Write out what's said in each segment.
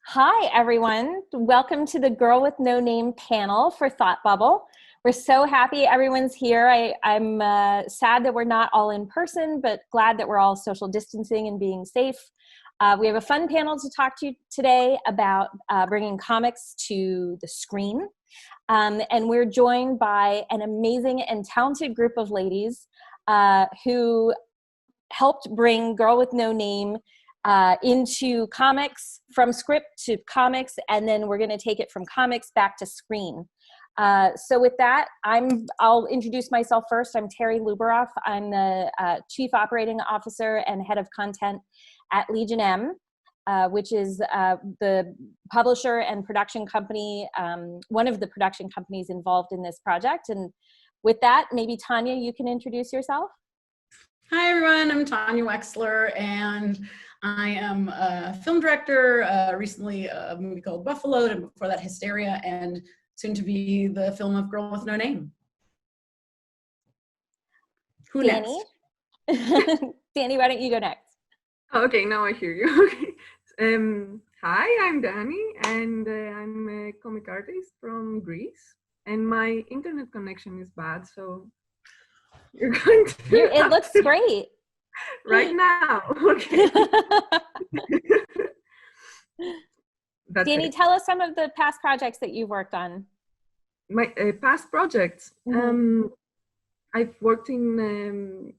Hi, everyone. Welcome to the Girl with No Name panel for Thought Bubble. We're so happy everyone's here. I'm sad that we're not all in person, but glad that we're all social distancing and being safe. We have a fun panel to talk to you today about bringing comics to the screen. And we're joined by an amazing and talented group of ladies who helped bring Girl with No Name into comics, from script to comics, and then we're going to take it from comics back to screen. So with that, I'll introduce myself first. I'm Terri Lubaroff. I'm the Chief Operating Officer and Head of Content at Legion M, which is the publisher and production company, one of the production companies involved in this project. And with that, maybe Tanya, you can introduce yourself. Hi everyone, I'm Tanya Wexler and I am a film director, recently a movie called Buffaloed, and before that Hysteria, and soon to be the film of Girl with No Name. Who Dani? next? Dani, why don't you go next? Okay, now I hear you. Okay. Hi, I'm Dani, and I'm a comic artist from Greece, and my internet connection is bad, so you're going to... It looks great. Right now, okay. Dani, tell us some of the past projects that you've worked on. My past projects. Mm-hmm. I've worked in,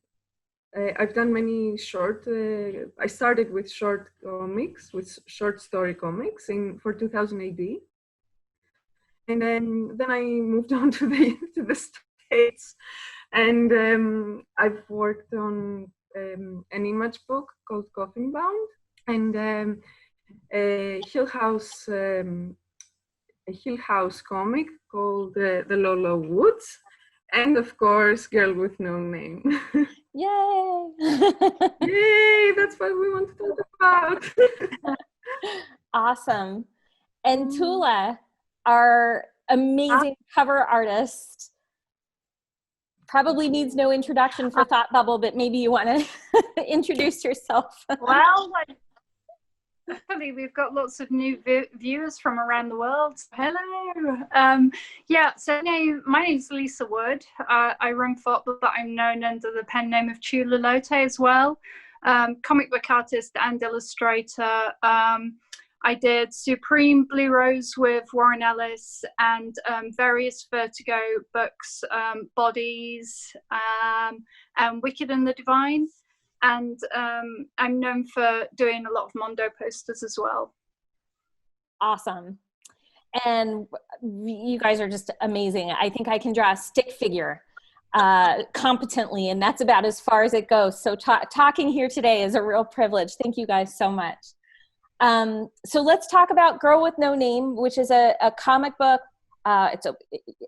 I've done many short, I started with short comics, with short story comics for 2000 AD. And then I moved on to the States. And I've worked on an image book called Coffin Bound, and a Hill House comic called The Lolo Woods, and of course, Girl with No Name. Yay! Yay! That's what we want to talk about. Awesome. And Tula, our amazing cover artist, probably needs no introduction for Thought Bubble, but maybe you want to introduce yourself. Well, hopefully we've got lots of new viewers from around the world. Hello. So my name's Lisa Wood. I run Thought Bubble, but I'm known under the pen name of Tula Lotay as well. Comic book artist and illustrator. I did Supreme Blue Rose with Warren Ellis and various Vertigo books, Bodies, and Wicked and the Divine. And I'm known for doing a lot of Mondo posters as well. Awesome. And you guys are just amazing. I think I can draw a stick figure competently, and that's about as far as it goes. So talking here today is a real privilege. Thank you guys so much. So let's talk about Girl with No Name, which is a comic book. It's a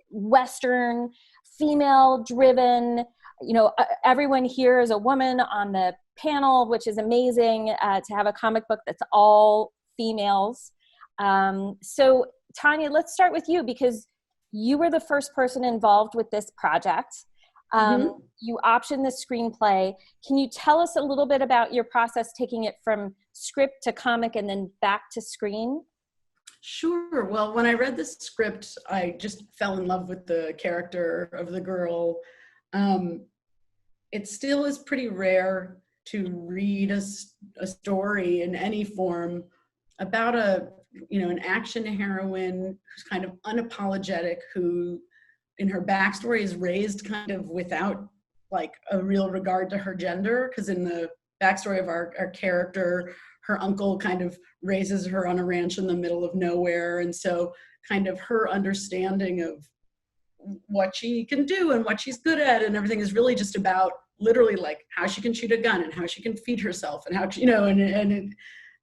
Western, female-driven. You know, everyone here is a woman on the panel, which is amazing to have a comic book that's all females. So Tanya, let's start with you because you were the first person involved with this project. You optioned the screenplay. Can you tell us a little bit about your process taking it from script to comic and then back to screen? Sure. Well, when I read the script, I just fell in love with the character of the girl. It still is pretty rare to read a story in any form about an action heroine who's kind of unapologetic, who in her backstory is raised kind of without like a real regard to her gender, because in the backstory of our character, her uncle kind of raises her on a ranch in the middle of nowhere, and so kind of her understanding of what she can do and what she's good at and everything is really just about literally like how she can shoot a gun and how she can feed herself and how, and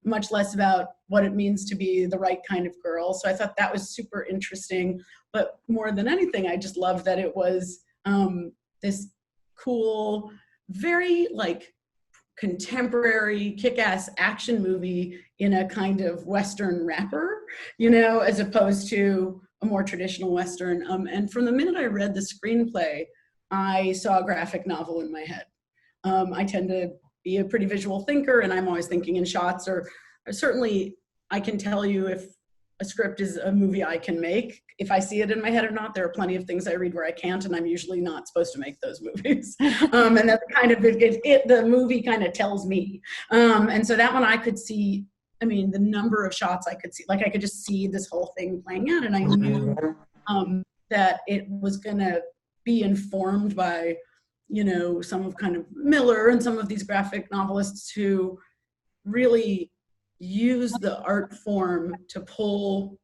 much less about what it means to be the right kind of girl. So I thought that was super interesting, but more than anything, I just loved that it was this cool, very like contemporary kick-ass action movie in a kind of Western wrapper, as opposed to a more traditional Western. And from the minute I read the screenplay, I saw a graphic novel in my head. I tend to be a pretty visual thinker, and I'm always thinking in shots, or certainly I can tell you if a script is a movie I can make. If I see it in my head or not, there are plenty of things I read where I can't, and I'm usually not supposed to make those movies. And that's kind of the movie kind of tells me. And so that one I could see, I mean, the number of shots I could see, like I could just see this whole thing playing out, and I knew that it was gonna be informed by, you know, some of kind of Miller and some of these graphic novelists who really use the art form to pull,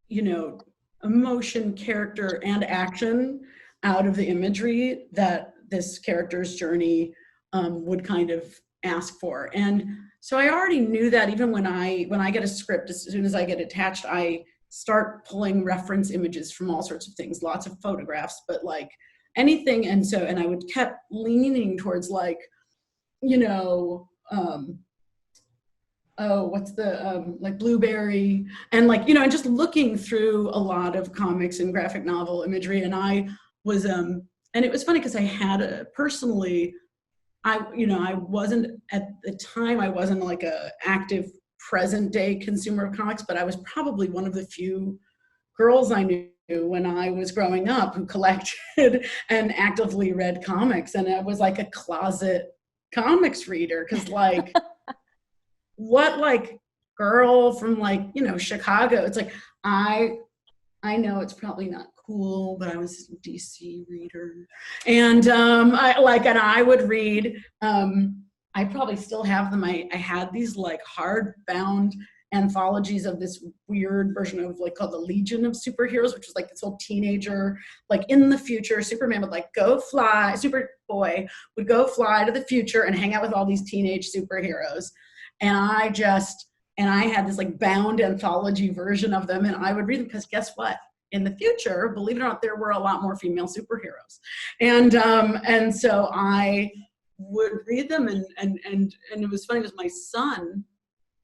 you know, emotion, character, and action out of the imagery that this character's journey would kind of ask for. And so I already knew that even when I get a script, as soon as I get attached, I start pulling reference images from all sorts of things, lots of photographs, but like anything. And I would kept leaning towards like, you know, what's the, like Blueberry, and like, you know, and just looking through a lot of comics and graphic novel imagery. And I was, and it was funny because I had personally, I wasn't at the time, I wasn't like a active present day consumer of comics, but I was probably one of the few girls I knew when I was growing up who collected and actively read comics. And I was like a closet comics reader, because like, what like girl from like, you know, Chicago, it's like, I know it's probably not cool, but I was a DC reader. And I would read, I probably still have them. I had these like hardbound anthologies of this weird version of like called the Legion of Superheroes, which was like this whole teenager, like in the future, Superman would like go fly, Superboy would go fly to the future and hang out with all these teenage superheroes. And I had this like bound anthology version of them, and I would read them because guess what? In the future, believe it or not, there were a lot more female superheroes. And so I would read them, and it was funny because my son,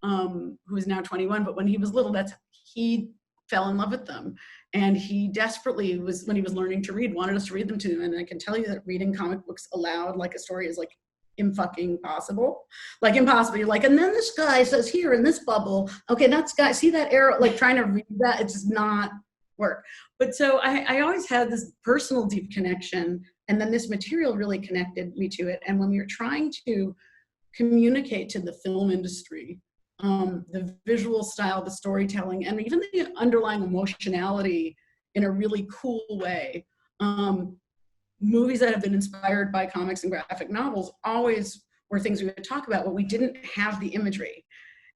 who is now 21, but when he was little, he fell in love with them. And he desperately was, when he was learning to read, wanted us to read them to him. And I can tell you that reading comic books aloud like a story is like fucking possible, like impossible. You're like, and then this guy says here in this bubble, okay, that's guy, see that arrow, like trying to read that, it's just not work. But so I always had this personal deep connection, and then this material really connected me to it. And when we were trying to communicate to the film industry the visual style, the storytelling, and even the underlying emotionality in a really cool way, movies that have been inspired by comics and graphic novels always were things we would talk about, but we didn't have the imagery.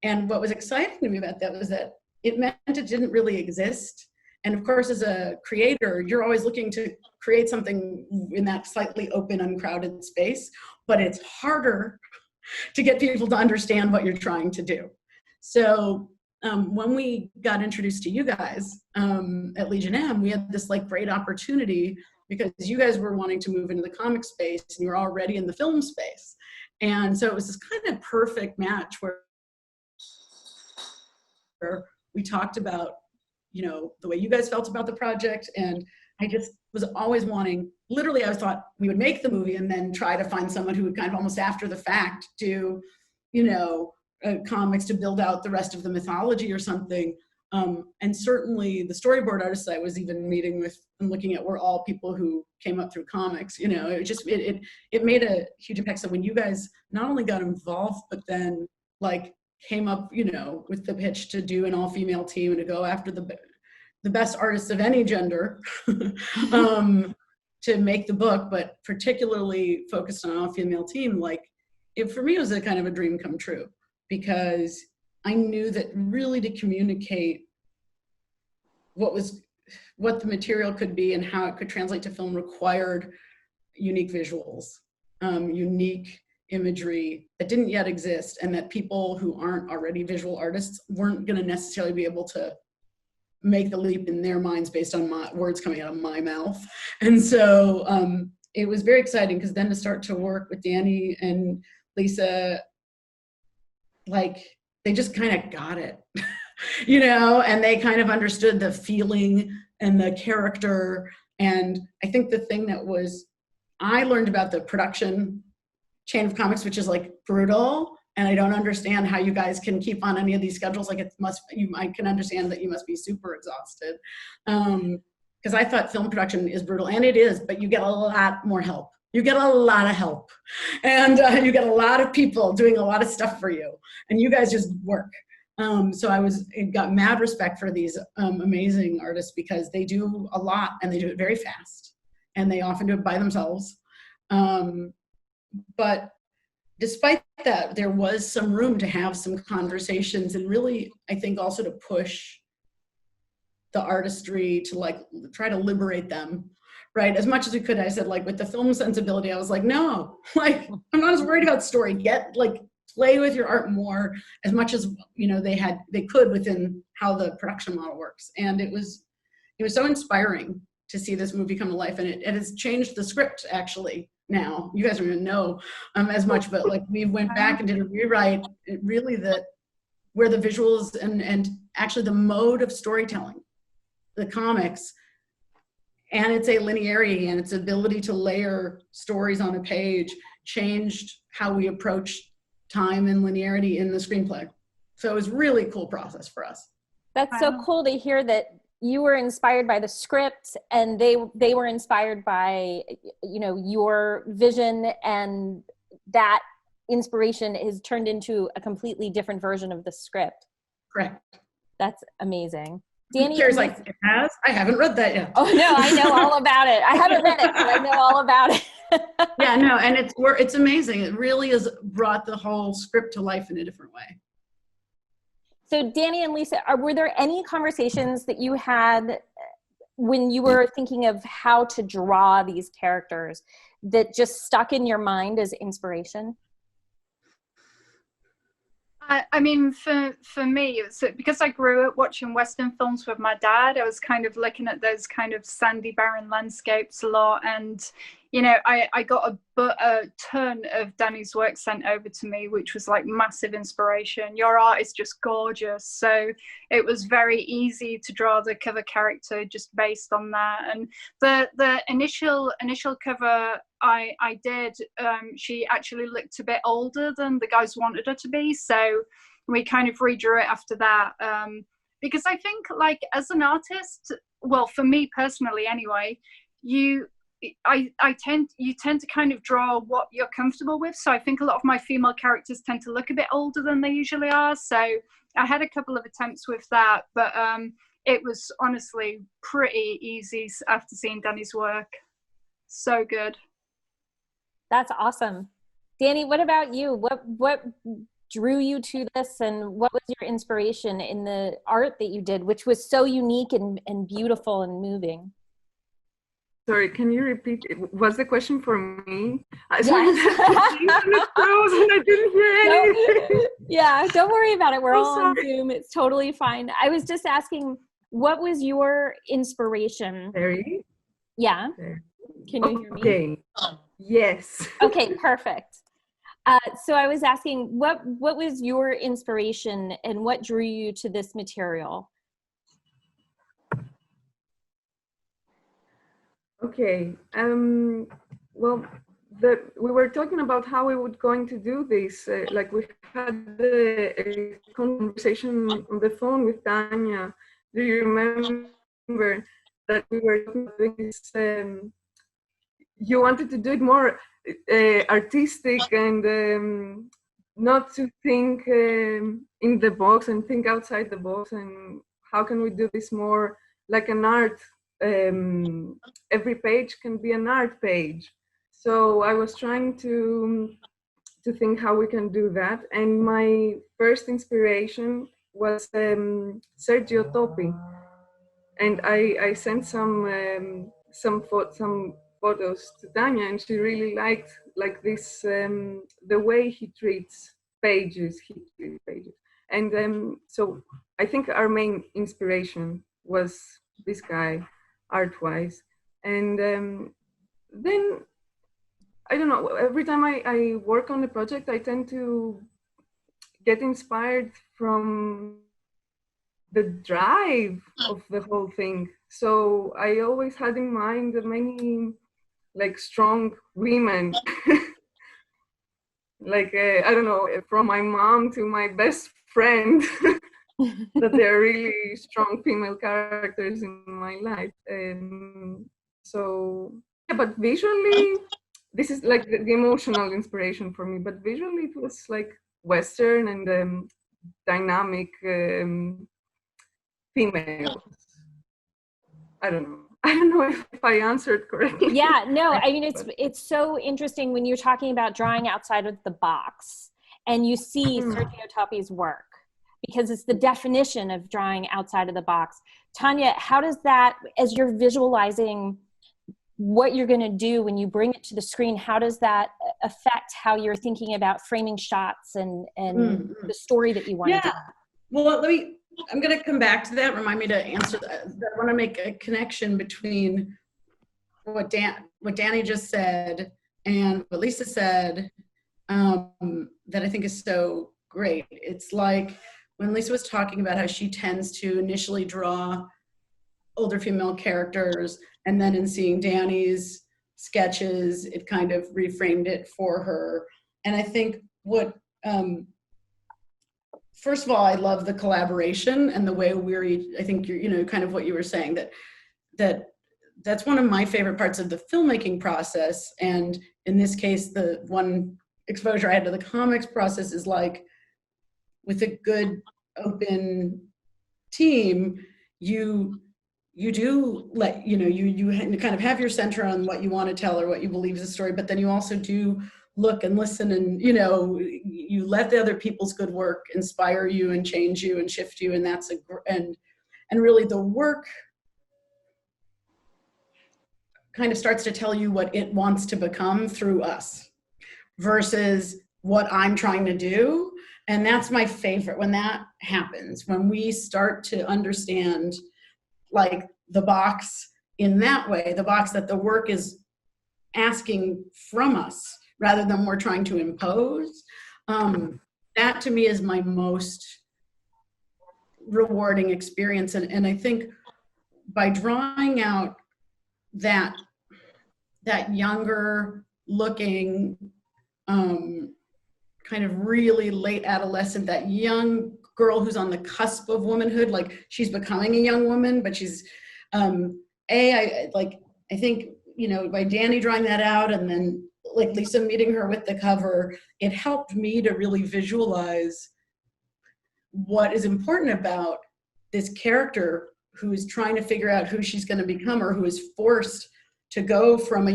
And what was exciting to me about that was that it meant it didn't really exist. And of course, as a creator, you're always looking to create something in that slightly open, uncrowded space, but it's harder to get people to understand what you're trying to do. So when we got introduced to you guys at Legion M, we had this like great opportunity because you guys were wanting to move into the comic space and you were already in the film space. And so it was this kind of perfect match where we talked about, you know, the way you guys felt about the project. And I just was always wanting, literally I thought we would make the movie and then try to find someone who would kind of almost after the fact do, you know, comics to build out the rest of the mythology or something. And certainly the storyboard artists I was even meeting with and looking at were all people who came up through comics. You know, it just, it made a huge impact. So when you guys not only got involved, but then like came up, you know, with the pitch to do an all-female team and to go after the best artists of any gender to make the book, but particularly focused on an all-female team, like it for me was a kind of a dream come true, because I knew that really to communicate what the material could be and how it could translate to film required unique visuals, unique imagery that didn't yet exist, and that people who aren't already visual artists weren't going to necessarily be able to make the leap in their minds based on my words coming out of my mouth. And so it was very exciting, because then to start to work with Dani and Lisa, like they just kind of got it, you know, and they kind of understood the feeling and the character. And I think the thing that I learned about the production chain of comics, which is like brutal And I don't understand how you guys can keep on any of these schedules. Like I can understand that you must be super exhausted. Because I thought film production is brutal, and it is, but you get a lot more help. You get a lot of help, and you get a lot of people doing a lot of stuff for you, and you guys just work. So I got mad respect for these amazing artists, because they do a lot and they do it very fast, and they often do it by themselves. But despite that, there was some room to have some conversations, and really, I think also to push the artistry, to like try to liberate them, right? As much as we could. I said, like, with the film sensibility, I was like, no, like, I'm not as worried about story. Play with your art more, as much as, you know, they could within how the production model works. And it was so inspiring to see this movie come to life, and it has changed the script actually. Now you guys don't even know as much, but like, we went back and did a rewrite. It really, where the visuals and actually the mode of storytelling, the comics, and its linearity and its ability to layer stories on a page changed how we approach time and linearity in the screenplay. So it was really cool process for us. That's so cool to hear that you were inspired by the script, and they were inspired by, you know, your vision, and that inspiration is turned into a completely different version of the script. Correct. That's amazing. Dani, Terry's like, it has? I haven't read that yet. Oh no, I know all about it. I haven't read it, but I know all about it. Yeah, no, and it's amazing. It really has brought the whole script to life in a different way. So Dani and Lisa, were there any conversations that you had when you were thinking of how to draw these characters that just stuck in your mind as inspiration? I mean, for me, it's because I grew up watching Western films with my dad. I was kind of looking at those kind of sandy, barren landscapes a lot. And, you know, I got a ton of Dani's work sent over to me, which was like massive inspiration. Your art is just gorgeous. So it was very easy to draw the cover character just based on that. And the initial cover I did, she actually looked a bit older than the guys wanted her to be. So we kind of redrew it after that. Because I think, like, as an artist, well, for me personally anyway, you tend to kind of draw what you're comfortable with. So I think a lot of my female characters tend to look a bit older than they usually are. So I had a couple of attempts with that, but it was honestly pretty easy after seeing Dani's work. So good. That's awesome. Dani, what about you? What drew you to this, and what was your inspiration in the art that you did, which was so unique and beautiful and moving? Sorry, can you repeat? Was the question for me? Yes. I didn't hear anything. Yeah, don't worry about it. We're all on sorry. Zoom. It's totally fine. I was just asking, what was your inspiration? Terry? Yeah. There. Can you hear me? Okay. Yes. Okay, perfect. So I was asking, what was your inspiration, and what drew you to this material? Okay. Well, we were talking about how we were going to do this. Like, we had a conversation on the phone with Tanya. Do you remember that we were talking about this? You wanted to do it more artistic, and not to think in the box, and think outside the box, and how can we do this more like an art? Every page can be an art page. So I was trying to think how we can do that, and my first inspiration was Sergio Topi, and I sent some photos to Tanya, and she really liked like this the way he treats pages. And so I think our main inspiration was this guy, art-wise. And then I don't know, every time I work on a project, I tend to get inspired from the drive of the whole thing. So I always had in mind many like strong women like I don't know, from my mom to my best friend, that they're really strong female characters in my life. So yeah, but visually, this is like the emotional inspiration for me. But visually, it was like Western and dynamic females. I don't know. I don't know if I answered correctly. Yeah, no, I mean, it's so interesting when you're talking about drawing outside of the box and you see Sergio Tappi's work, because it's the definition of drawing outside of the box. Tanya, how does that, as you're visualizing what you're going to do when you bring it to the screen, how does that affect how you're thinking about framing shots and the story that you want to tell? Well, I'm going to come back to that. Remind me to answer that. I want to make a connection between what Dani just said and what Lisa said, that I think is so great. It's like when Lisa was talking about how she tends to initially draw older female characters, and then in seeing Dani's sketches, it kind of reframed it for her. And I think first of all, I love the collaboration and the way I think you're, kind of what you were saying, that's one of my favorite parts of the filmmaking process. And in this case, the one exposure I had to the comics process is like, with a good open team, you do let, you kind of have your center on what you want to tell or what you believe is a story, but then you also do look and listen and, you let the other people's good work inspire you and change you and shift you. And and really the work kind of starts to tell you what it wants to become through us versus what I'm trying to do. And that's my favorite when that happens, when we start to understand like the box in that way, the box that the work is asking from us rather than we're trying to impose. That to me is my most rewarding experience. And I think by drawing out that younger looking, kind of really late adolescent, that young girl who's on the cusp of womanhood, like she's becoming a young woman, but she's, I think, by Dani drawing that out and then like Lisa meeting her with the cover, it helped me to really visualize what is important about this character who is trying to figure out who she's going to become, or who is forced to go from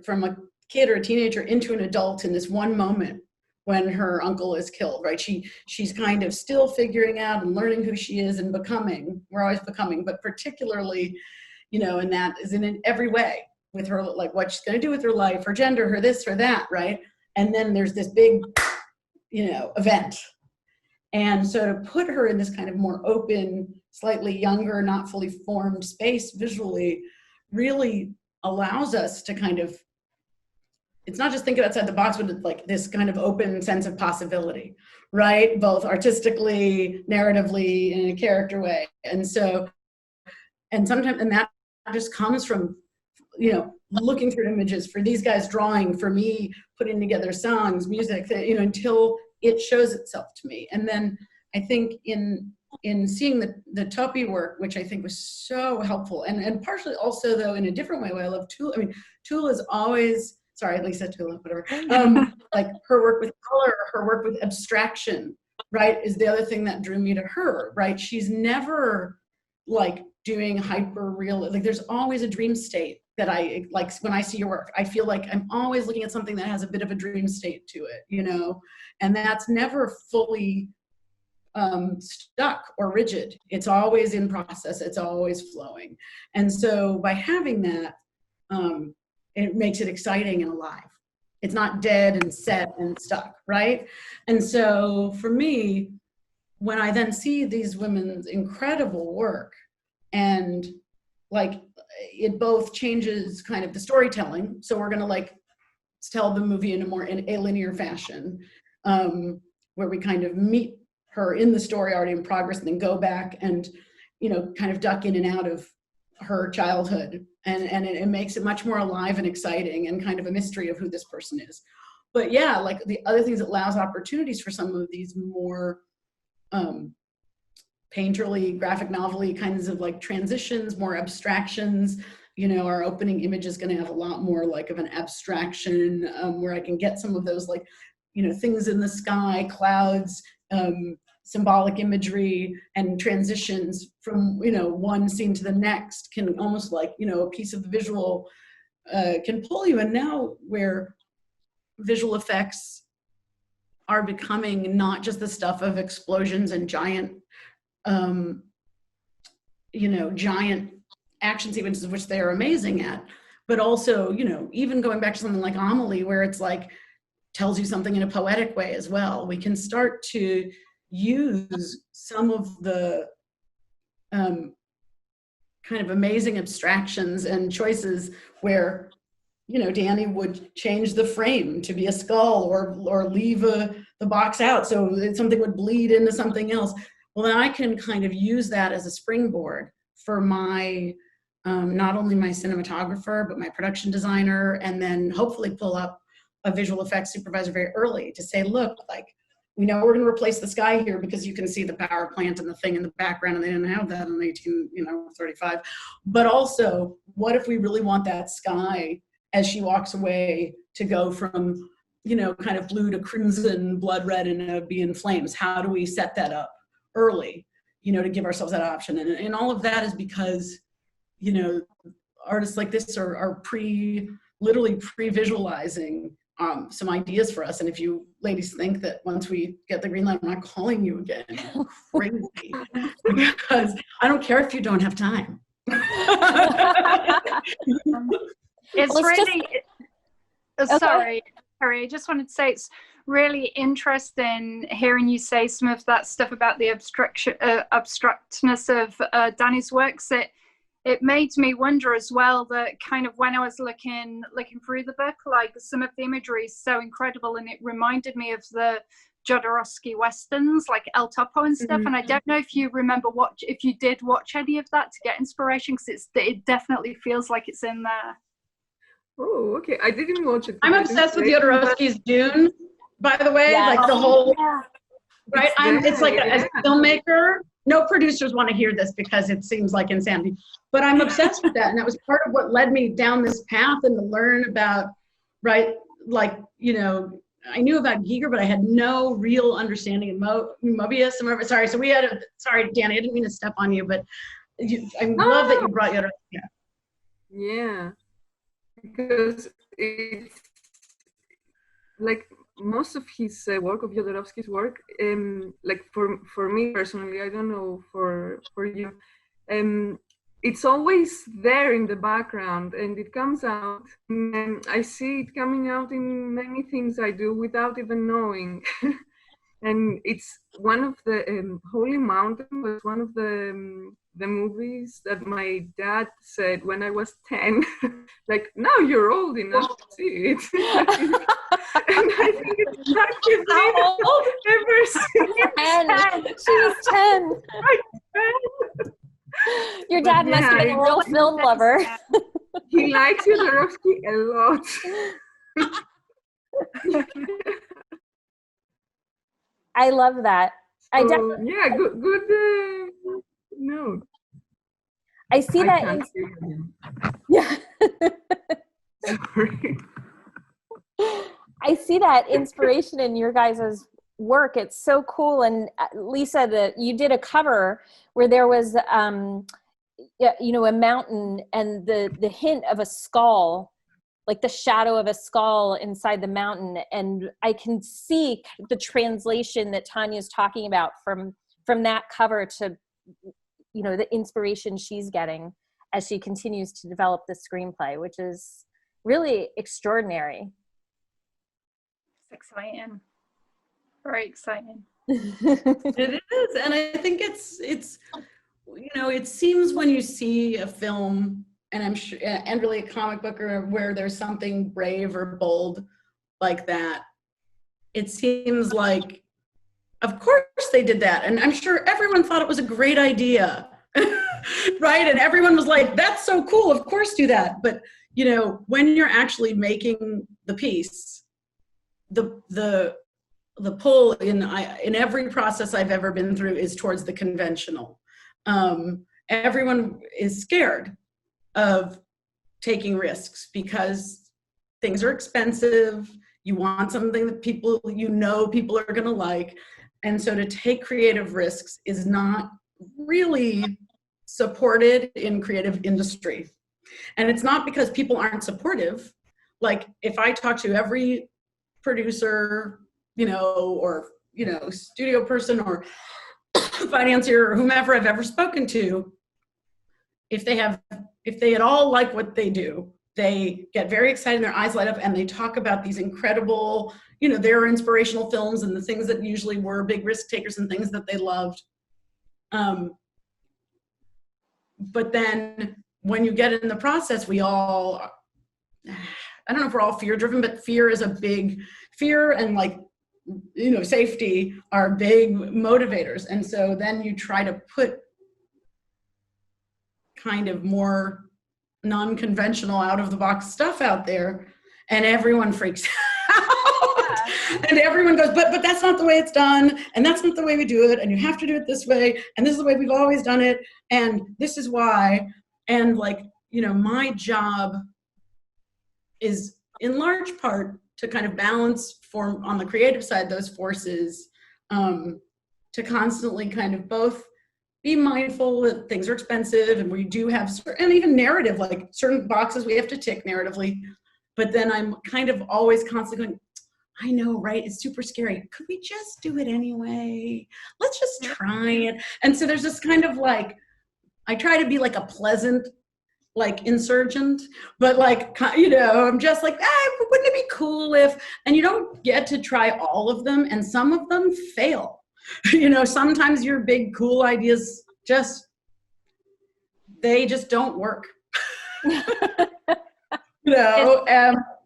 from a kid or a teenager into an adult in this one moment when her uncle is killed, right? She's kind of still figuring out and learning who she is and becoming. We're always becoming, but particularly, and that is in every way with her, like what she's going to do with her life, her gender, her this or that, right? And then there's this big, event. And so to put her in this kind of more open, slightly younger, not fully formed space visually really allows us to kind of, it's not just thinking outside the box, but it's like this kind of open sense of possibility, right? Both artistically, narratively, in a character way. And sometimes that just comes from, looking through images, for these guys drawing, for me putting together songs, music, until it shows itself to me. And then I think in seeing the Tappi work, which I think was so helpful, and partially also though in a different way, I love Tula. I mean, Tula's always, sorry, Lisa, Tula, whatever. Like her work with color, her work with abstraction, right, is the other thing that drew me to her, right? She's never like doing hyper real, like there's always a dream state that I like. When I see your work, I feel like I'm always looking at something that has a bit of a dream state to it, and that's never fully stuck or rigid. It's always in process, it's always flowing. And so by having that, it makes it exciting and alive. It's not dead and set and stuck, right? And so for me, when I then see these women's incredible work, and like it both changes kind of the storytelling, so we're gonna like tell the movie in a linear fashion, where we kind of meet her in the story already in progress and then go back and kind of duck in and out of her childhood, and it makes it much more alive and exciting and kind of a mystery of who this person is. But yeah, like the other things, it allows opportunities for some of these more painterly, graphic novel-y kinds of like transitions, more abstractions. You know, our opening image is going to have a lot more like of an abstraction, where I can get some of those like, you know, things in the sky, clouds, symbolic imagery, and transitions from, you know, one scene to the next can almost like, you know, a piece of the visual can pull you. And now where visual effects are becoming not just the stuff of explosions and giant, you know, giant action sequences, which they are amazing at, but also, you know, even going back to something like Amelie, where it's like tells you something in a poetic way as well. We can start to use some of the kind of amazing abstractions and choices where, you know, Dani would change the frame to be a skull, or leave the box out so that something would bleed into something else. Well, then I can kind of use that as a springboard for my, not only my cinematographer, but my production designer, and then hopefully pull up a visual effects supervisor very early to say, look, like, we know we're going to replace the sky here because you can see the power plant and the thing in the background, and they didn't have that in 1835. But also, what if we really want that sky as she walks away to go from, you know, kind of blue to crimson, blood red, and be in flames? How do we set that up early, you know, to give ourselves that option? And all of that is because, you know, artists like this are literally pre-visualizing some ideas for us. And if you ladies think that once we get the green light, I'm not calling you again, crazy. Because I don't care if you don't have time. It's really, sorry, I just wanted to say it's really interesting hearing you say some of that stuff about the abstractness of Dani's works. It made me wonder as well that kind of when I was looking through the book, like some of the imagery is so incredible, and it reminded me of the Jodorowsky westerns like El Topo and stuff. And I don't know if you remember if you did watch any of that to get inspiration, because it definitely feels like it's in there. Oh, okay. I didn't watch it. I'm obsessed with Jodorowsky's Dune, by the way, like the whole, right? It's like as a filmmaker, no producers want to hear this because it seems like insanity, but I'm obsessed with that. And that was part of what led me down this path, and to learn about, right, like, you know, I knew about Giger, but I had no real understanding of Mobius. Sorry, so sorry, Dani, I didn't mean to step on you, but I love that you brought Jodorowsky. Yeah, because it's like most of his work, of Jodorowsky's work, like for me personally, I don't know for you, it's always there in the background, and it comes out, and I see it coming out in many things I do without even knowing. And it's one of the Holy Mountain was one of the movies that my dad said when I was 10, like, now you're old enough to see it. And I think it's stuck with me ever since. She was 10. Your dad must have been a real film lover. He likes Jodorowsky a lot. I love that. So, yeah, good note. I see that. Yeah. Sorry. I see that inspiration in your guys' work. It's so cool. And Lisa, you did a cover where there was, you know, a mountain and the hint of a skull, like the shadow of a skull inside the mountain. And I can see the translation that Tanya's talking about from that cover to, you know, the inspiration she's getting as she continues to develop the screenplay, which is really extraordinary. It's exciting. Very exciting. It is, and I think it's you know, it seems when you see a film, and I'm sure, and really a comic book, or where there's something brave or bold like that, it seems like, of course they did that, and I'm sure everyone thought it was a great idea, right? And everyone was like, "That's so cool! Of course, do that." But you know, when you're actually making the piece, the pull in every process I've ever been through is towards the conventional. Everyone is scared of taking risks because things are expensive. You want something that people are going to like. And so to take creative risks is not really supported in creative industry. And it's not because people aren't supportive. Like if I talk to every producer, or, studio person or financier or whomever I've ever spoken to, if they at all like what they do, they get very excited, their eyes light up, and they talk about these incredible, their inspirational films and the things that usually were big risk takers and things that they loved. But then when you get in the process, we all, I don't know if we're all fear driven, but fear and like, safety are big motivators. And so then you try to put kind of more non-conventional out of the box stuff out there, and everyone freaks out. And everyone goes, but that's not the way it's done, and that's not the way we do it, and you have to do it this way, and this is the way we've always done it, and this is why. And like, my job is in large part to kind of balance on the creative side those forces, to constantly kind of both be mindful that things are expensive and we do have and even narrative, like certain boxes we have to tick narratively. But then I'm kind of always constantly going, I know, right? It's super scary. Could we just do it anyway? Let's just try it. And so there's this kind of like, I try to be like a pleasant, like insurgent, but like, I'm just like, wouldn't it be cool if, and you don't get to try all of them, and some of them fail. Sometimes your big cool ideas they just don't work.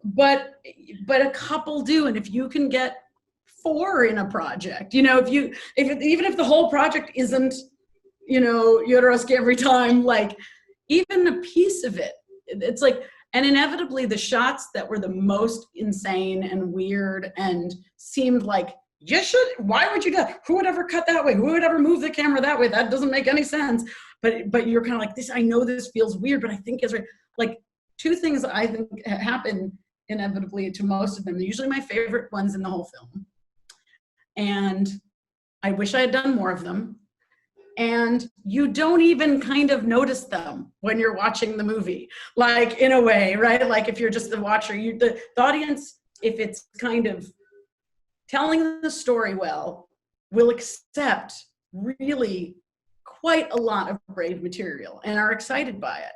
But a couple do, and if you can get 4 in a project, even if the whole project isn't, Jodorowsky every time, like even a piece of it, it's like, and inevitably the shots that were the most insane and weird and seemed like, why would you do that? Who would ever cut that way? Who would ever move the camera that way? That doesn't make any sense. But you're kind of like, this, I know this feels weird, but I think it's right. Like 2 things I think happen inevitably to most of them. They're usually my favorite ones in the whole film. And I wish I had done more of them. And you don't even kind of notice them when you're watching the movie, like in a way, right? Like if you're just the watcher, the audience, if it's kind of telling the story well, will accept really quite a lot of brave material and are excited by it.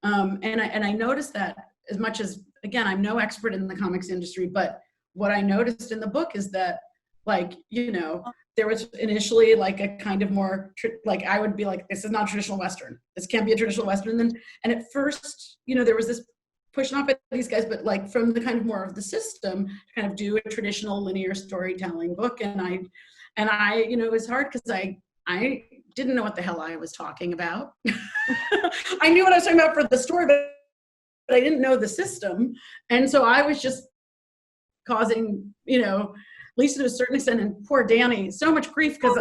And I noticed that as much as, again, I'm no expert in the comics industry, but what I noticed in the book is that, like, there was initially like a kind of more, like I would be like, this is not traditional Western. This can't be a traditional Western. And at first, there was this pushing off at these guys, but like from the kind of more of the system, kind of do a traditional linear storytelling book. And I it was hard because I didn't know what the hell I was talking about. I knew what I was talking about for the story, but I didn't know the system. And so I was just causing, Lisa to a certain extent, and poor Dani, so much grief, because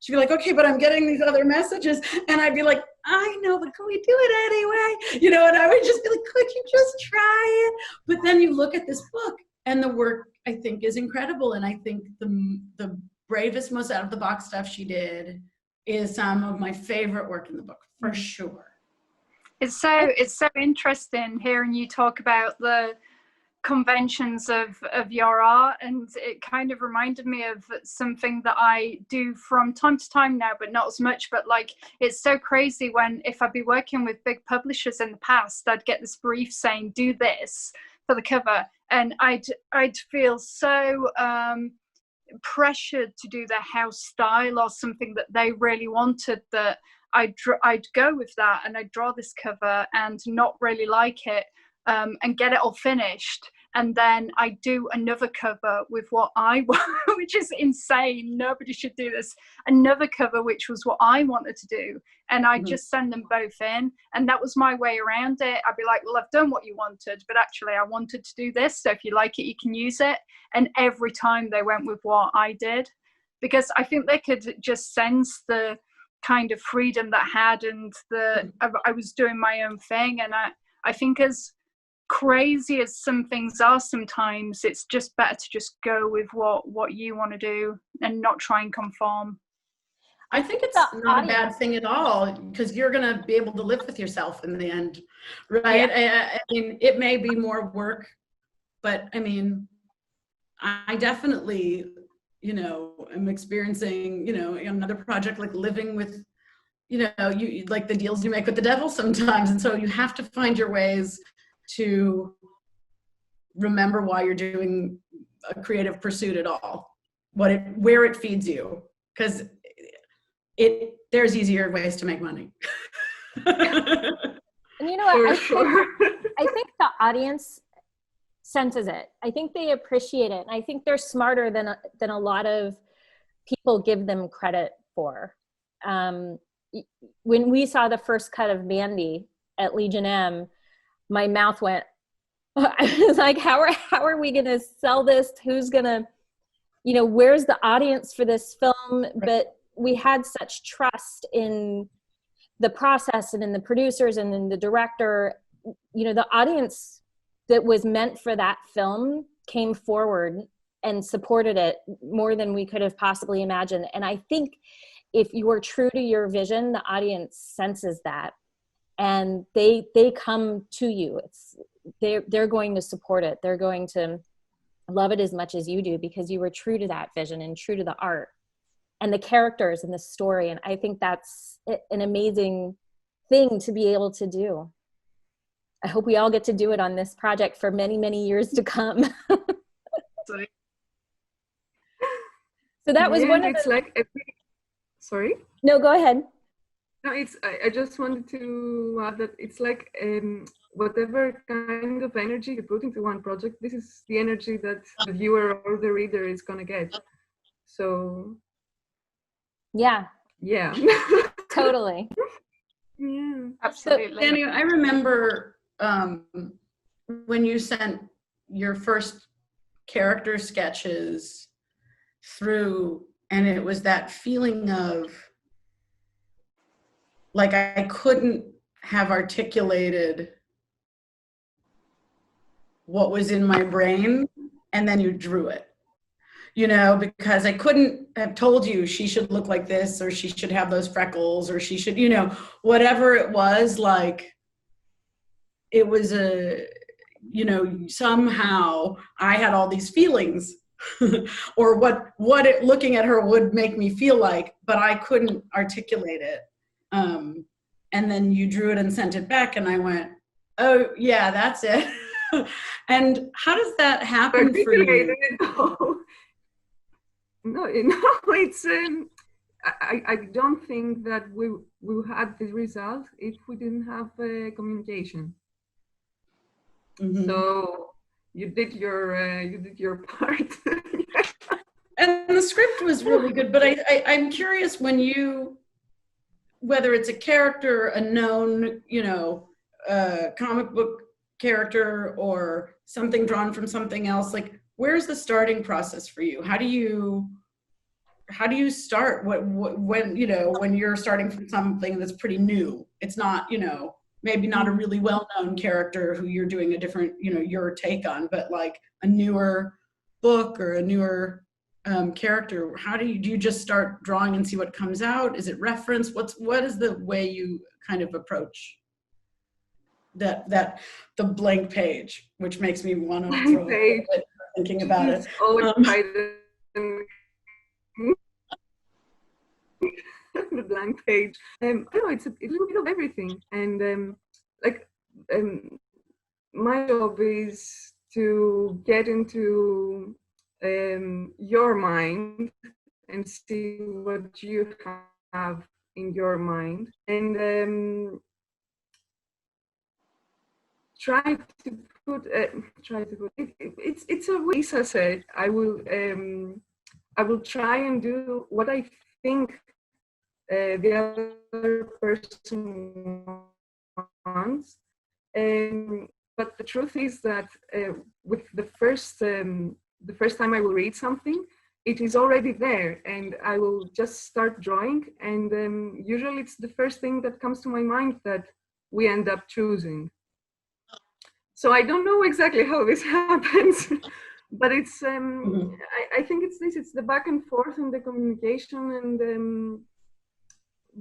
she'd be like, okay, but I'm getting these other messages. And I'd be like, I know, but can we do it anyway? And I would just be like, could you just try it? But then you look at this book, and the work, I think, is incredible. And I think the bravest, most out of the box stuff she did is some of my favorite work in the book, for sure. It's so interesting hearing you talk about the conventions of your art, and it kind of reminded me of something that I do from time to time now, but not as much. But like, it's so crazy when, if I'd be working with big publishers in the past, I'd get this brief saying do this for the cover, and I'd feel so pressured to do their house style or something that they really wanted, that I'd go with that, and I'd draw this cover and not really like it, and get it all finished, and then I do another cover with what I want, which is insane. Nobody should do this. Another cover, which was what I wanted to do. And I just send them both in. And that was my way around it. I'd be like, well, I've done what you wanted, but actually I wanted to do this. So if you like it, you can use it. And every time they went with what I did, because I think they could just sense the kind of freedom that I had, and I was doing my own thing. And I think as crazy as some things are sometimes, it's just better to just go with what you want to do and not try and conform. I think it's not a bad thing at all, because you're going to be able to live with yourself in the end, right? I mean, it may be more work, but I mean, I definitely, you know, am experiencing, you know, another project, like living with, you know, you like the deals you make with the devil sometimes. And so you have to find your ways to remember why you're doing a creative pursuit at all, where it feeds you, because there's easier ways to make money. And you know what, I think the audience senses it. I think they appreciate it, and I think they're smarter than a lot of people give them credit for. When we saw the first cut of Mandy at Legion M, my mouth went, I was like, how are we going to sell this? Who's going to, you know, where's the audience for this film? Right. But we had such trust in the process and in the producers and in the director. You know, the audience that was meant for that film came forward and supported it more than we could have possibly imagined. And I think if you are true to your vision, the audience senses that, and they come to you. They're going to support it. They're going to love it as much as you do, because you were true to that vision and true to the art and the characters and the story. And I think that's an amazing thing to be able to do. I hope we all get to do it on this project for many, many years to come. So that was one of it's the... like sorry? No, go ahead. No, I just wanted to add that it's like whatever kind of energy you put into one project, this is the energy that the viewer or the reader is going to get. So yeah, totally. Yeah, absolutely. Dani, I remember when you sent your first character sketches through, and it was that feeling of like I couldn't have articulated what was in my brain, and then you drew it, you know, because I couldn't have told you she should look like this, or she should have those freckles, or she should, you know, whatever it was, like it was you know, somehow I had all these feelings or what it, looking at her would make me feel like, but I couldn't articulate it. And then you drew it and sent it back, and I went, oh yeah, that's it. And how does that happen for you? No, it's I don't think that we had this result if we didn't have communication. Mm-hmm. So you did your part. And the script was really good, but I'm curious, when you, whether it's a character, a known, you know, comic book character, or something drawn from something else, like where's the starting process for you? How do you start? When, you know, when you're starting from something that's pretty new, it's not, you know, maybe not a really well-known character who you're doing a different, you know, your take on, but like a newer book or a newer character, how do you just start drawing and see what comes out? Is it reference? What is the way you kind of approach that the blank page, which makes me want to throw it thinking about it. The blank page. I know it's a little bit of everything, and my job is to get into your mind and see what you have in your mind, and try to put it's a Lisa said I will try and do what I think the other person wants, but the truth is that with the first time I will read something, it is already there, and I will just start drawing, and usually it's the first thing that comes to my mind that we end up choosing. So I don't know exactly how this happens, but it's I think it's this, it's the back and forth and the communication, and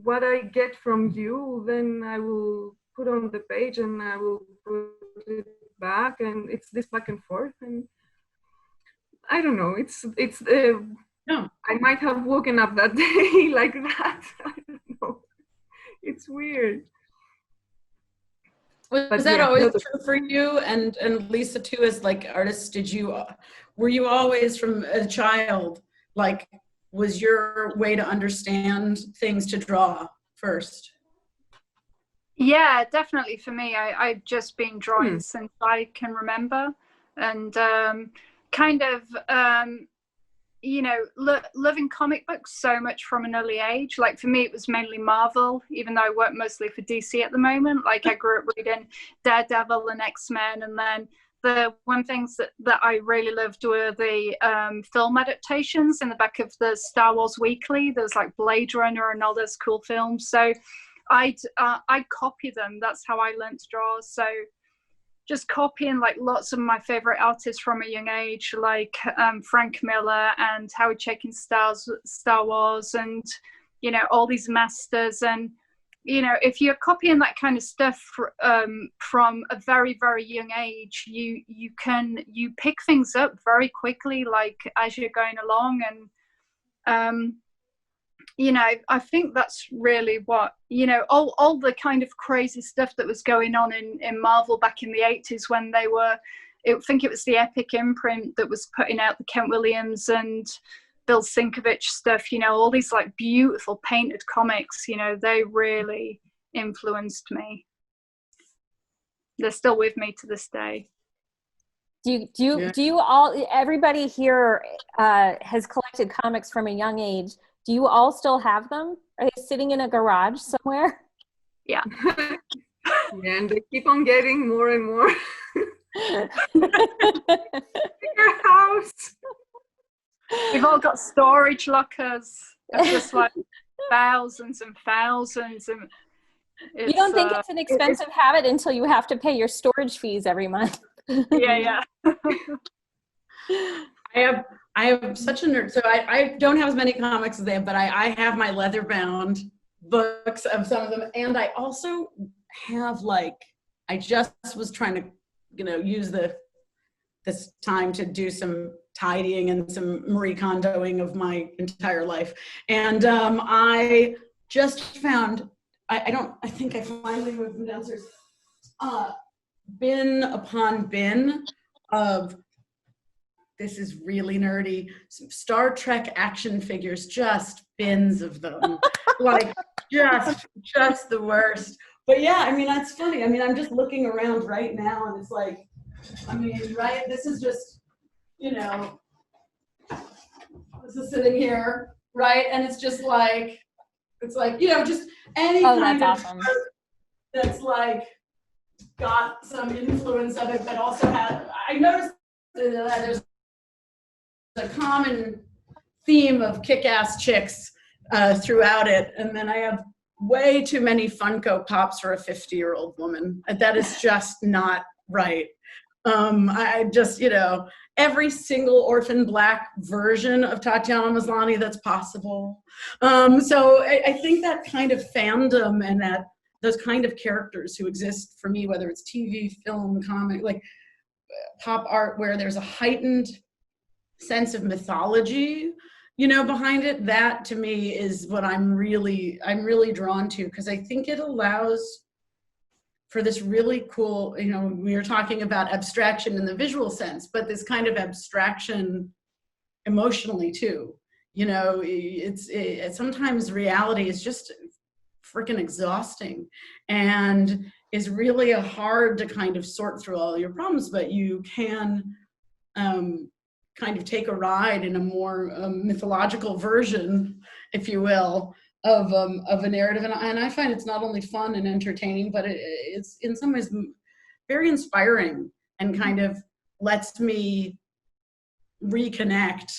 what I get from you, then I will put on the page and I will put it back, and it's this back and forth, and I don't know, it's No. I might have woken up that day like that. I don't know. It's weird. Was that always true for you? And Lisa too, as like artists, were you always from a child, like, was your way to understand things to draw first? Yeah, definitely for me. I've just been drawing since I can remember, and kind of you know, loving comic books so much from an early age. Like for me, it was mainly Marvel, even though I work mostly for DC at the moment. Like I grew up reading Daredevil and X-Men, and then the one things that I really loved were the film adaptations in the back of the Star Wars Weekly. There's like Blade Runner and all those cool films. So I'd copy them. That's how I learned to draw. So just copying like lots of my favorite artists from a young age, like Frank Miller and Howard Chaykin's Star Wars, and you know, all these masters. And you know, if you're copying that kind of stuff from a very, very young age, you pick things up very quickly, like as you're going along. And you know, I think that's really what, you know, all the kind of crazy stuff that was going on in Marvel back in the 80s when they were, I think it was the Epic imprint that was putting out the Kent Williams and Bill Sienkiewicz stuff, you know, all these like beautiful painted comics, you know, they really influenced me. They're still with me to this day. Do you all, everybody here has collected comics from a young age. Do you all still have them? Are they sitting in a garage somewhere? Yeah. Yeah, and they keep on getting more and more. Bigger house. We've all got storage lockers of just like thousands and thousands. And you don't think it's an expensive habit until you have to pay your storage fees every month. Yeah. I have such a nerd. So I don't have as many comics as they have, but I have my leather bound books of some of them. And I also have like, I just was trying to, you know, use this time to do some tidying and some Marie Kondoing of my entire life. And I just found, I think I finally moved them downstairs, bin upon bin of, this is really nerdy, some Star Trek action figures, just bins of them, like just the worst. But yeah, I mean, that's funny. I mean, I'm just looking around right now and it's like, I mean, right, this is just, you know, this is sitting here, right? And it's just like, it's like, you know, just any kind of awesome. that's like got some influence of it, but also had, I noticed that there's a common theme of kick-ass chicks throughout it. And then I have way too many Funko Pops for a 50-year-old woman. That is just not right. I just, you know, every single Orphan Black version of Tatiana Maslany that's possible. So I think that kind of fandom and that those kind of characters who exist for me, whether it's TV, film, comic, like pop art, where there's a heightened sense of mythology, you know, behind it, that to me is what I'm really drawn to, because I think it allows for this really cool, you know, we were talking about abstraction in the visual sense, but this kind of abstraction emotionally too. You know, sometimes reality is just freaking exhausting. And is really hard to kind of sort through all your problems, but you can kind of take a ride in a more mythological version, if you will, of a narrative. And I find it's not only fun and entertaining, but it's in some ways very inspiring and kind of lets me reconnect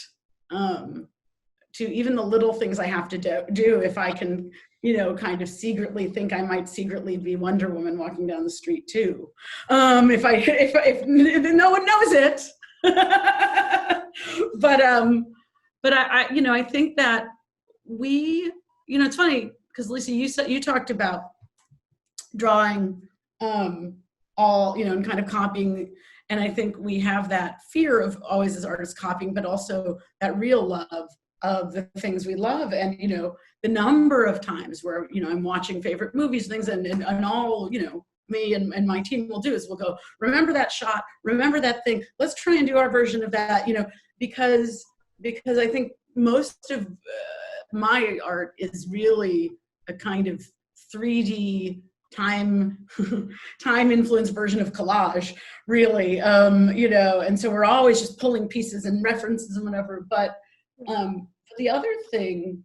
to even the little things I have to do if I can, you know, kind of secretly think I might secretly be Wonder Woman walking down the street too. If no one knows it. But I you know, I think that we, you know, it's funny because Lisa, you talked about drawing all, you know, and kind of copying. And I think we have that fear of always as artists copying, but also that real love of the things we love. And, you know, the number of times where, you know, I'm watching favorite movies, things, and all, you know, me and my team will do is we'll go, remember that shot, remember that thing, let's try and do our version of that, you know, because I think most of my art is really a kind of 3D time influenced version of collage, really, you know, and so we're always just pulling pieces and references and whatever. But the other thing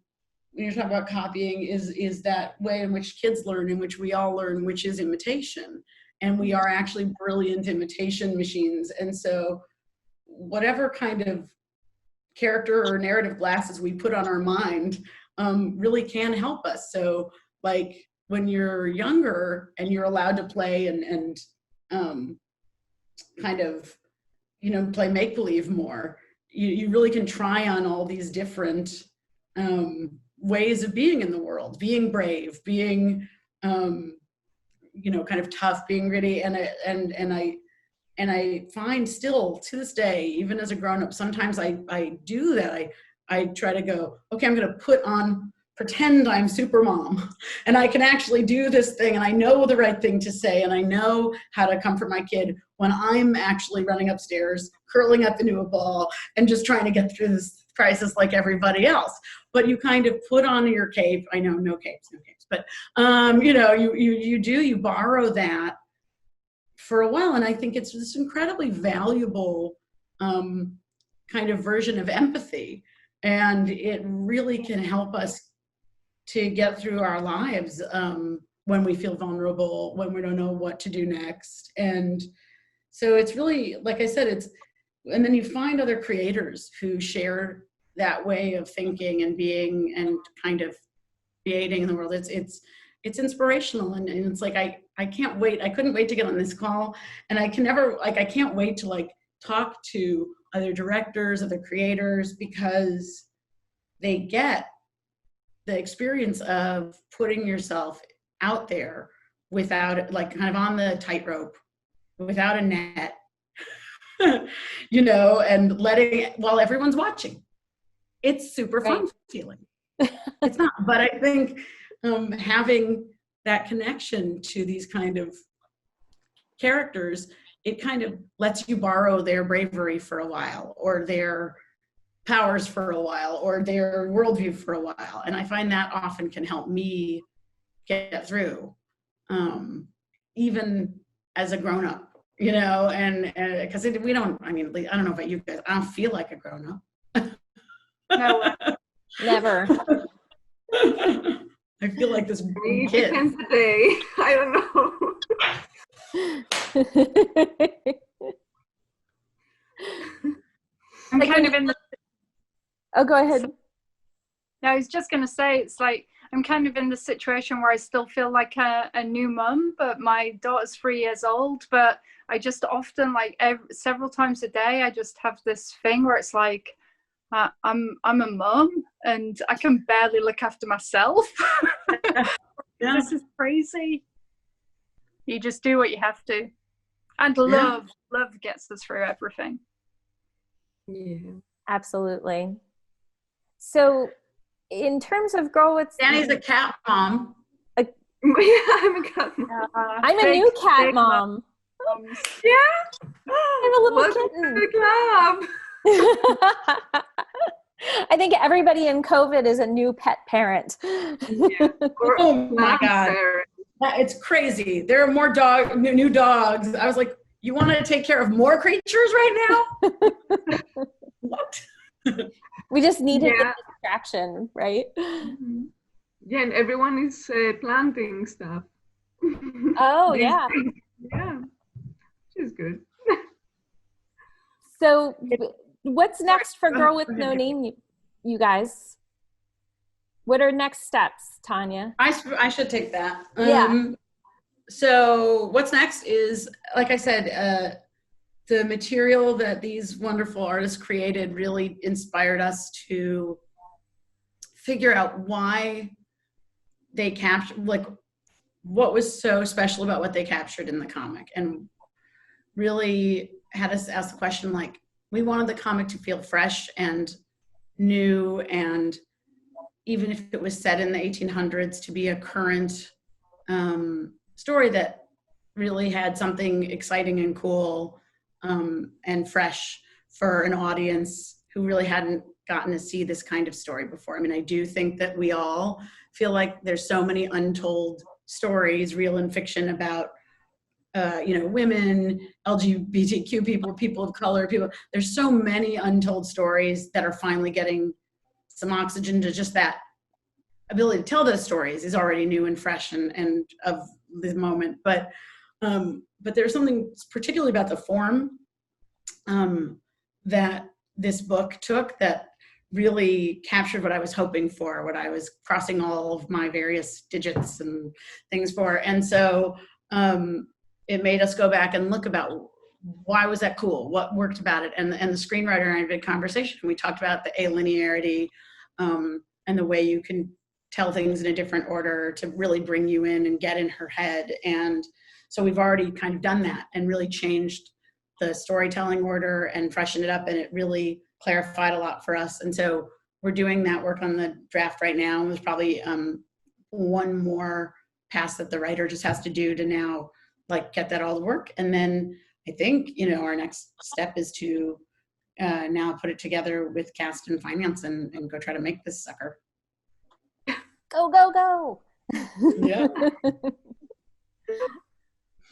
when you're talking about copying is that way in which kids learn, in which we all learn, which is imitation. And we are actually brilliant imitation machines. And so whatever kind of character or narrative glasses we put on our mind really can help us. So like when you're younger and you're allowed to play and kind of, you know, play make-believe more, you really can try on all these different ways of being in the world, being brave, being, you know, kind of tough, being gritty. And I find still to this day, even as a grown-up, sometimes I do that. I try to go, okay, I'm going to pretend I'm super mom and I can actually do this thing and I know the right thing to say and I know how to comfort my kid when I'm actually running upstairs, curling up into a ball and just trying to get through this crisis like everybody else. But you kind of put on your cape. I know no capes, but you know, you borrow that for a while. And I think it's this incredibly valuable kind of version of empathy. And it really can help us to get through our lives when we feel vulnerable, when we don't know what to do next. And so it's really, like I said, and then you find other creators who share that way of thinking and being and kind of creating in the world. It's inspirational. And it's like, I can't wait. I couldn't wait to get on this call. And I can't wait to talk to other directors, other creators, because they get the experience of putting yourself out there without, kind of on the tightrope, without a net, you know, and letting it while everyone's watching. It's super fun feeling. It's not, but I think having that connection to these kind of characters, it kind of lets you borrow their bravery for a while, or their powers for a while, or their worldview for a while. And I find that often can help me get through, even as a grown-up, you know, and because I don't know about you guys, I don't feel like a grown-up. No, never. I feel like this It kid. depends the day. I don't know. I'm kind of in the. Oh, go ahead. No, I was just going to say, it's like I'm kind of in the situation where I still feel like a new mum, but my daughter's 3 years old. But I just often, several times a day, I just have this thing where it's like, I'm a mum and I can barely look after myself. Yeah. This is crazy. You just do what you have to. And love gets us through everything. Yeah. Absolutely. So in terms of Girl with... Dani's a cat mom. Yeah, I'm a cat mom. I'm a new cat mom. Yeah. I have a little Welcome kitten. to the club. I think everybody in COVID is a new pet parent. Or Oh my God. parent. It's crazy. There are more new dogs. I was like, you want to take care of more creatures right now? What? We just needed a distraction, right? Mm-hmm. Yeah, and everyone is planting stuff. Oh, yeah. Yeah, which is good. So what's next for Girl with No Name, you guys? What are next steps, Tanya? I should take that. Yeah. So what's next is, like I said, the material that these wonderful artists created really inspired us to figure out why they captured, like, what was so special about what they captured in the comic, and really had us ask the question, like, we wanted the comic to feel fresh and new, and even if it was set in the 1800s, to be a current story that really had something exciting and cool and fresh for an audience who really hadn't gotten to see this kind of story before. I mean, I do think that we all feel like there's so many untold stories, real and fiction, about women, LGBTQ people, people of color, people. There's so many untold stories that are finally getting some oxygen to just that ability to tell those stories is already new and fresh and of the moment. But there's something particularly about the form that this book took that really captured what I was hoping for, what I was crossing all of my various digits and things for. And so it made us go back and look about why was that cool? What worked about it? And the screenwriter and I had a big conversation. We talked about the alinearity and the way you can tell things in a different order to really bring you in and get in her head. And so we've already kind of done that and really changed the storytelling order and freshened it up, and it really clarified a lot for us. And so we're doing that work on the draft right now. There's probably one more pass that the writer just has to do to now like get that all to work. And then I think, our next step is to now put it together with cast and finance and go try to make this sucker. Go, go, go. Yeah.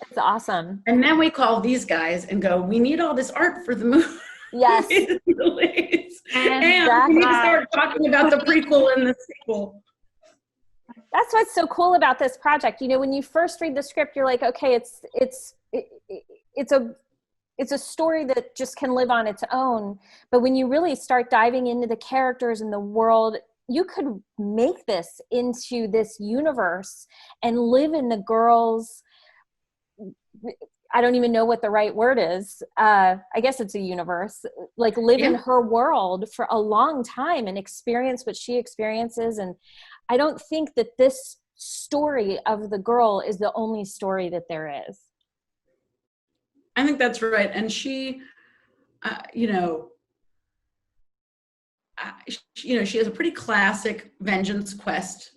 That's awesome. And then we call these guys and go, we need all this art for the movie. Yes. And Exactly. we need to start talking about the prequel and the sequel. That's what's so cool about this project. When you first read the script, you're like, okay, it's a story that just can live on its own. But when you really start diving into the characters and the world, you could make this into this universe and live in the girls. I don't even know what the right word is. I guess it's a universe, like live in her world for a long time and experience what she experiences. And I don't think that this story of the girl is the only story that there is. I think that's right. And she, she has a pretty classic vengeance quest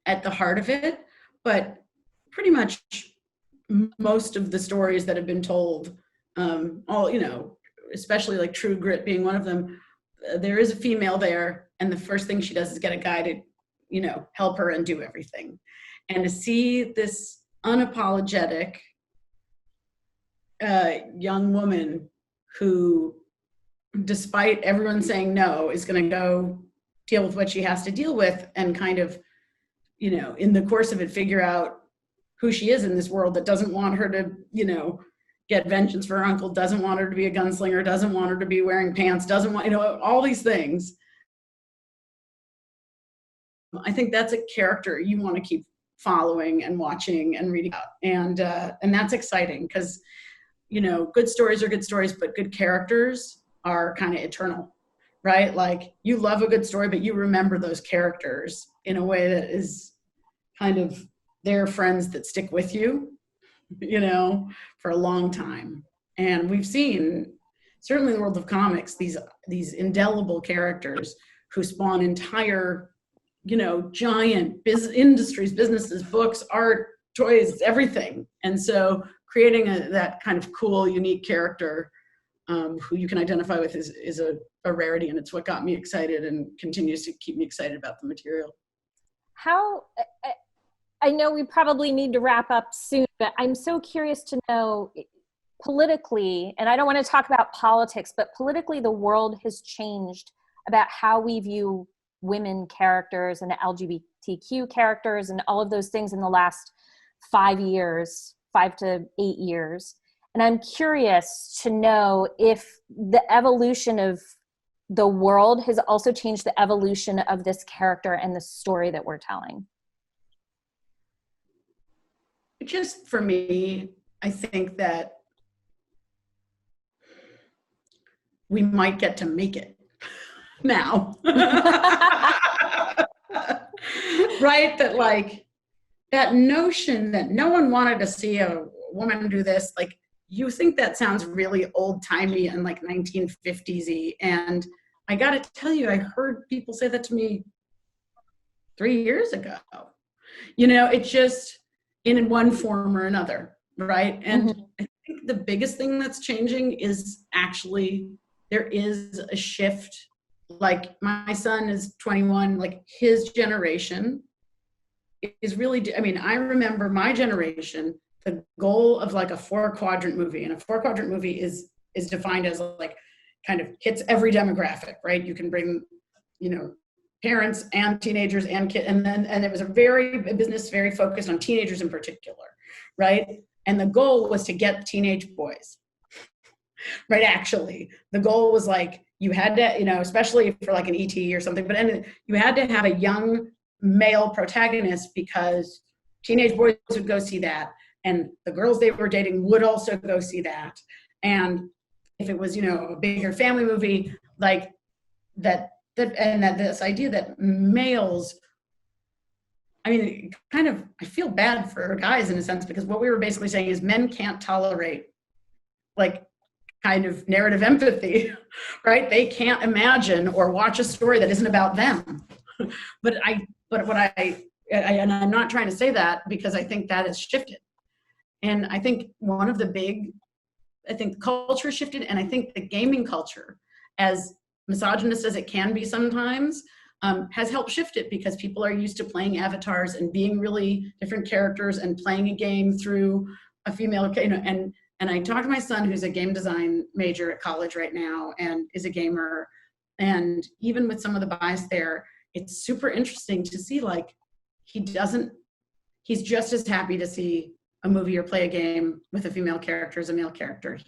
at the heart of it, but pretty much most of the stories that have been told, especially like True Grit being one of them, there is a female there, and the first thing she does is get a guy to, help her and do everything. And to see this unapologetic young woman who, despite everyone saying no, is going to go deal with what she has to deal with and kind of, in the course of it, figure out who she is in this world that doesn't want her to, get vengeance for her uncle, doesn't want her to be a gunslinger, doesn't want her to be wearing pants, doesn't want, all these things. I think that's a character you want to keep following and watching and reading about. And that's exciting because, good stories are good stories, but good characters are kind of eternal, right? Like you love a good story, but you remember those characters in a way that is kind of their friends that stick with you, for a long time. And we've seen, certainly in the world of comics, these indelible characters who spawn entire, giant industries, businesses, books, art, toys, everything. And so creating that kind of cool, unique character who you can identify with is a rarity, and it's what got me excited and continues to keep me excited about the material. I know we probably need to wrap up soon, but I'm so curious to know politically, and I don't want to talk about politics, but politically the world has changed about how we view women characters and LGBTQ characters and all of those things in the last 5 years, 5 to 8 years. And I'm curious to know if the evolution of the world has also changed the evolution of this character and the story that we're telling. Just for me, I think that we might get to make it now. Right? That like, that notion that no one wanted to see a woman do this, like, you think that sounds really old-timey and like 1950s-y. And I got to tell you, I heard people say that to me 3 years ago. You know, it just, in one form or another, right? And I think the biggest thing that's changing is actually there is a shift. Like, my son is 21, like his generation is really, I mean, I remember my generation, the goal of like a 4-quadrant movie, and a 4-quadrant movie is defined as like kind of hits every demographic, right? You can bring, you know, parents and teenagers and kids, and it was a business very focused on teenagers in particular, right? And the goal was to get teenage boys, right? Actually, the goal was like, you had to, you know, especially for like an ET or something, but you had to have a young male protagonist because teenage boys would go see that, and the girls they were dating would also go see that. And if it was, you know, a bigger family movie, like that this idea that males, I mean, kind of, I feel bad for guys in a sense, because what we were basically saying is men can't tolerate like kind of narrative empathy, right? They can't imagine or watch a story that isn't about them. But I'm not trying to say that, because I think that has shifted. And I think I think the culture shifted, and I think the gaming culture, as misogynist as it can be sometimes, has helped shift it, because people are used to playing avatars and being really different characters and playing a game through a female, you know, and I talked to my son, who's a game design major at college right now and is a gamer, and even with some of the bias there, it's super interesting to see, like, he's just as happy to see a movie or play a game with a female character as a male character.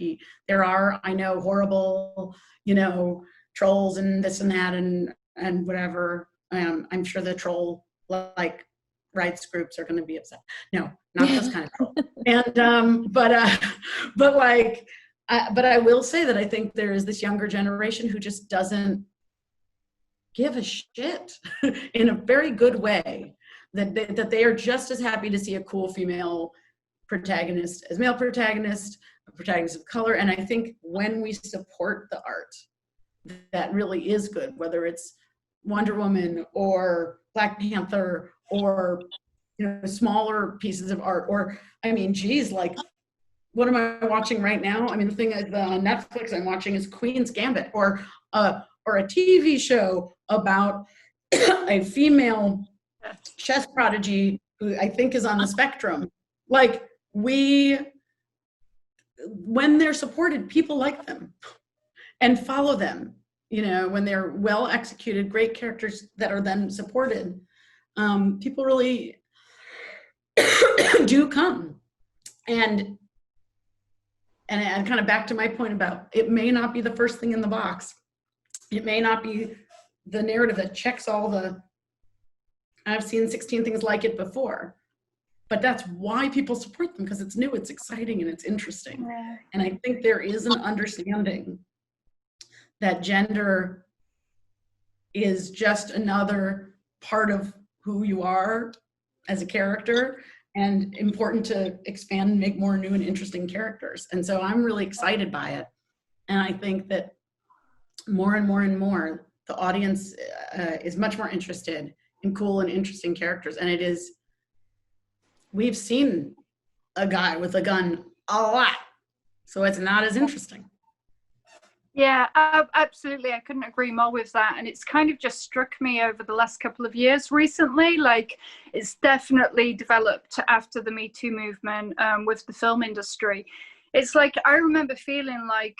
There are, I know, horrible, you know, trolls and this and that and whatever. I'm sure the troll like rights groups are going to be upset. No, not this kind of troll. And but I will say that I think there is this younger generation who just doesn't give a shit in a very good way. That they are just as happy to see a cool female protagonist as male protagonist, a protagonist of color. And I think when we support the art that really is good, whether it's Wonder Woman or Black Panther or, you know, smaller pieces of art, or, I mean, geez, like, what am I watching right now? I mean, the thing on Netflix I'm watching is Queen's Gambit, or a TV show about a female chess prodigy who I think is on the spectrum. Like, when they're supported, people like them and follow them, you know, when they're well executed, great characters that are then supported, people really do come. And kind of back to my point about, it may not be the first thing in the box. It may not be the narrative that checks all the, I've seen 16 things like it before. But that's why people support them, because it's new, it's exciting, and it's interesting. Yeah. And I think there is an understanding that gender is just another part of who you are as a character, and important to expand and make more new and interesting characters. And so I'm really excited by it. And I think that more and more and more, the audience is much more interested in cool and interesting characters. And it is, we've seen a guy with a gun a lot, so it's not as interesting. Yeah, absolutely. I couldn't agree more with that. And it's kind of just struck me over the last couple of years recently. Like, it's definitely developed after the Me Too movement with the film industry. It's like, I remember feeling like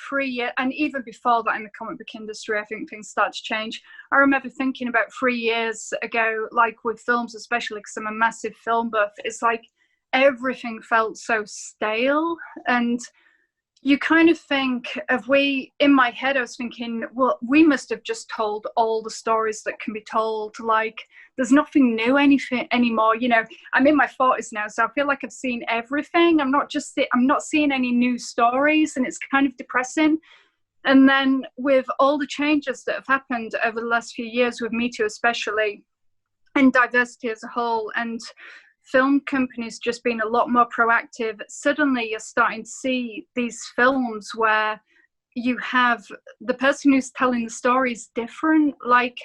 3 years, and even before that in the comic book industry, I think things start to change. I remember thinking about 3 years ago, like with films, especially because I'm a massive film buff, it's like everything felt so stale. And you kind of think in my head, I was thinking, well, we must have just told all the stories that can be told. Like, there's nothing new anymore. You know, I'm in my 40s now, so I feel like I've seen everything. I'm not seeing any new stories, and it's kind of depressing. And then with all the changes that have happened over the last few years with Me Too especially, and diversity as a whole, and film companies just being a lot more proactive, suddenly you're starting to see these films where you have the person who's telling the story is different. Like,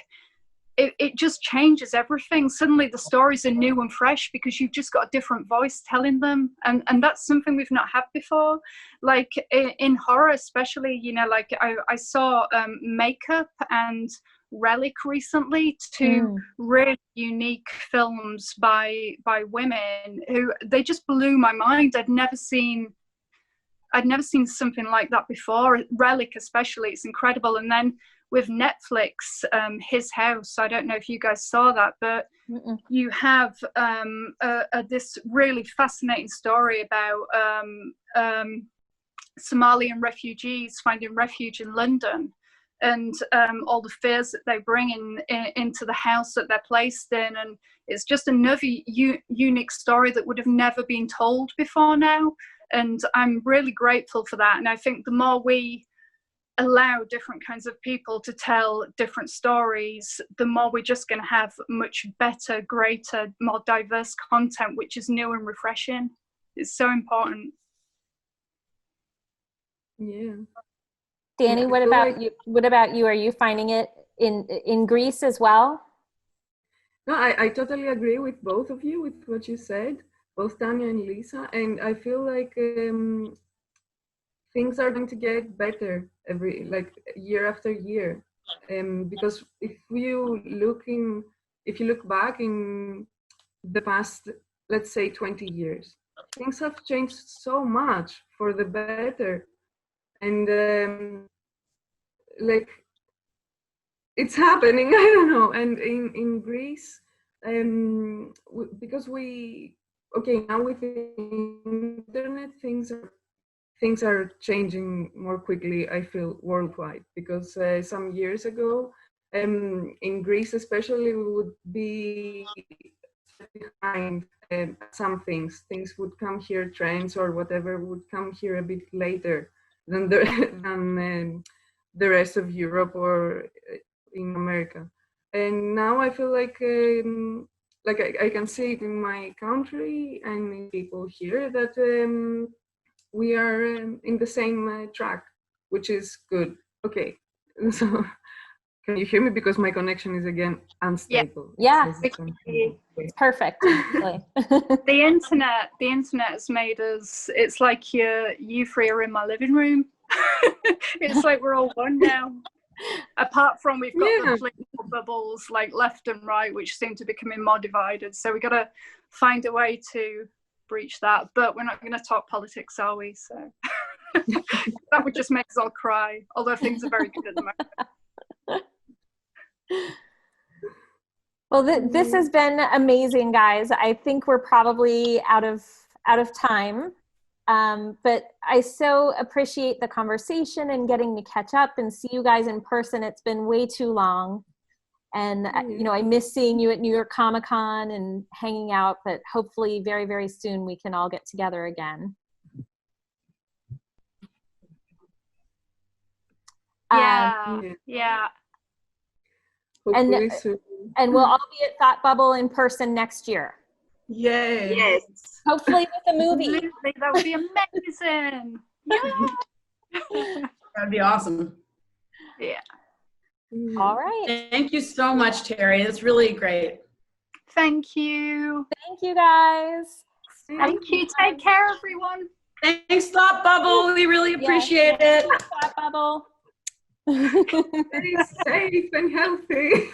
it just changes everything. Suddenly the stories are new and fresh because you've just got a different voice telling them, and that's something we've not had before. Like in horror especially, you know, like I saw Makeup and Relic recently, two really unique films by women who, they just blew my mind. I'd never seen something like that before. Relic especially, it's incredible. And then with Netflix, His House, I don't know if you guys saw that, but you have this really fascinating story about Somalian refugees finding refuge in London, and all the fears that they bring into the house that they're placed in. And it's just another unique story that would have never been told before now. And I'm really grateful for that. And I think the more we allow different kinds of people to tell different stories, the more we're just going to have much better, greater, more diverse content, which is new and refreshing. It's so important. Yeah. Dani, Yeah, what about you? What about you? Are you finding it in Greece as well? No, I totally agree with both of you, with what you said, both Tanya and Lisa. And I feel like things are going to get better year after year. Because if you look back in the past, let's say 20 years, things have changed so much for the better. And like, it's happening. I don't know. And in Greece, because now with the internet, things are changing more quickly, I feel, worldwide. Because some years ago, in Greece especially, we would be behind some things. Things would come here, trends or whatever would come here a bit later than the rest of Europe or in America. And now I feel like I can see it in my country and in people here that we are in the same track, which is good. Okay, so can you hear me? Because my connection is again unstable. Yeah, it's perfect. The internet has made us, it's like you three are in my living room. It's like we're all one now. Apart from we've got the political bubbles like left and right, which seem to be becoming more divided. So we got to find a way to breach that. But we're not going to talk politics, are we? So that would just make us all cry. Although things are very good at the moment. Well, this has been amazing, guys. I think we're probably out of time. But I so appreciate the conversation and getting to catch up and see you guys in person. It's been way too long. And, you know, I miss seeing you at New York Comic Con and hanging out, but hopefully very, very soon we can all get together again. Yeah. Hopefully soon. And we'll all be at Thought Bubble in person next year. Yay. Yes. Hopefully with a movie. Absolutely. That would be amazing. Yeah. That'd be awesome. Yeah. All right. Thank you so much, Terri. It's really great. Thank you. Thank you, guys. Thank you. Take care, everyone. Thanks, Thought Bubble. We really appreciate it. Thought Bubble. Stay safe and healthy.